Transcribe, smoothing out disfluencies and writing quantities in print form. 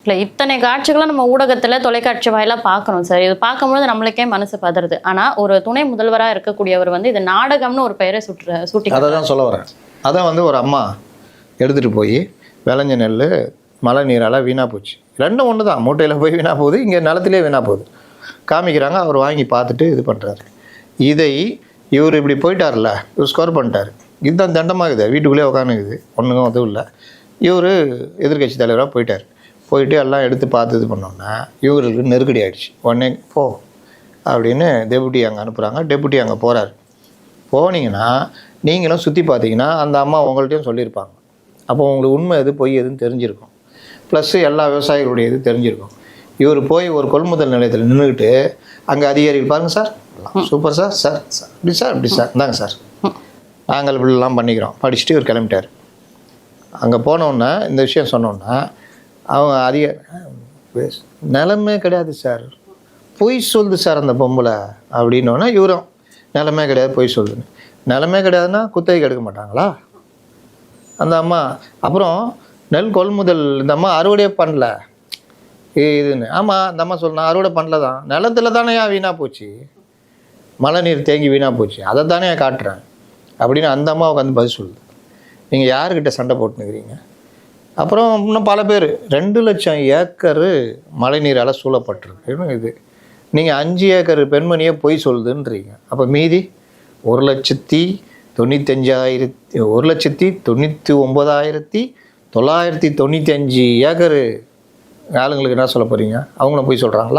இல்லை, இத்தனை காட்சிகளும் நம்ம ஊடகத்தில் தொலைக்காட்சி வாயிலாக பார்க்கணும் சார். இது பார்க்கும்போது நம்மளுக்கே மனசு பதறுது. ஆனால் ஒரு துணை முதல்வராக இருக்கக்கூடியவர் வந்து இது நாடகம்னு ஒரு பெயரை சூட்டி அதை தான் சொல்ல வரேன். அதான் வந்து ஒரு அம்மா எடுத்துகிட்டு போய் விளைஞ்ச நெல் மழை நீரால் வீணாக போச்சு. ரெண்டும் ஒன்று தான், மூட்டையில் போய் வீணாக போகுது, இங்கே நிலத்திலே வீணாக போகுது. காமிக்கிறாங்க, அவர் வாங்கி பார்த்துட்டு இது பண்ணுறாரு. இதை இவர் இப்படி போயிட்டார்ல, இவர் ஸ்கோர் பண்ணிட்டார். இதுதான் தண்டமாகுது, வீட்டுக்குள்ளே உட்காந்துக்குது, ஒன்றுக்கும் அதுவும் இல்லை. இவர் எதிர்கட்சி தலைவராக போயிட்டார். போயிட்டு எல்லாம் எடுத்து பார்த்து இது பண்ணோன்னா இவருக்கு நெருக்கடி ஆகிடுச்சு. உடனே போ அப்படின்னு டெபுட்டி அங்கே அனுப்புகிறாங்க. டெபுட்டி அங்கே போகிறாரு. போனீங்கன்னா நீங்களும் சுற்றி பார்த்தீங்கன்னா அந்த அம்மா உங்கள்கிட்டையும் சொல்லியிருப்பாங்க. அப்போ உங்களுக்கு உண்மை எது பொய் எதுன்னு தெரிஞ்சிருக்கும். ப்ளஸ்ஸு எல்லா விவசாயிகளுடைய இது தெரிஞ்சிருக்கும். இவர் போய் ஒரு கொள்முதல் நிலையத்தில் நின்றுக்கிட்டு அங்கே அதிகாரிகள் பாருங்கள் சார், சூப்பர் சார், சார் இப்படி சார், இப்படி சார், இந்தாங்க சார், நாங்கள் இப்படிலாம் பண்ணிக்கிறோம் படிச்சுட்டு இவர் கிளம்பிட்டார். அங்கே போனோன்னா இந்த விஷயம் சொன்னோன்னா அவங்க நிலமே கிடையாது சார், பொய் சொல்லுது சார் அந்த பொம்பளை அப்படின்னோன்னா இவரும் நிலமே கிடையாது பொய் சொல்லுதுன்னு. நிலமே கிடையாதுன்னா குத்தகைக்கு எடுக்க மாட்டாங்களா அந்த அம்மா? அப்புறம் நெல் கொள்முதல் இந்த அம்மா அறுவடையே பண்ணல இதுன்னு. ஆமாம், அந்த அம்மா சொல்லணும் அறுவடை பண்ணல தான், நிலத்தில் தானே ஏன் வீணாக போச்சு, மழை நீர் தேங்கி வீணாக போச்சு, அதை தானே காட்டுறேன் அப்படின்னு அந்த அம்மா உட்காந்து பதில் சொல்லுது. நீங்கள் யாருக்கிட்ட சண்டை போட்டுனுக்கிறீங்க? அப்புறம் இன்னும் பல பேர் 2 லட்சம் ஏக்கரு மழை நீரால் சூழப்பட்டிருக்கு. இது நீங்கள் 5 ஏக்கர் பெண்மணியே பொய் சொல்லுதுன்றீங்க. அப்போ மீதி 1,99,995 ஏக்கரு ஆளுங்களுக்கு என்ன சொல்ல போகிறீங்க? அவங்களும் பொய் சொல்கிறாங்களா?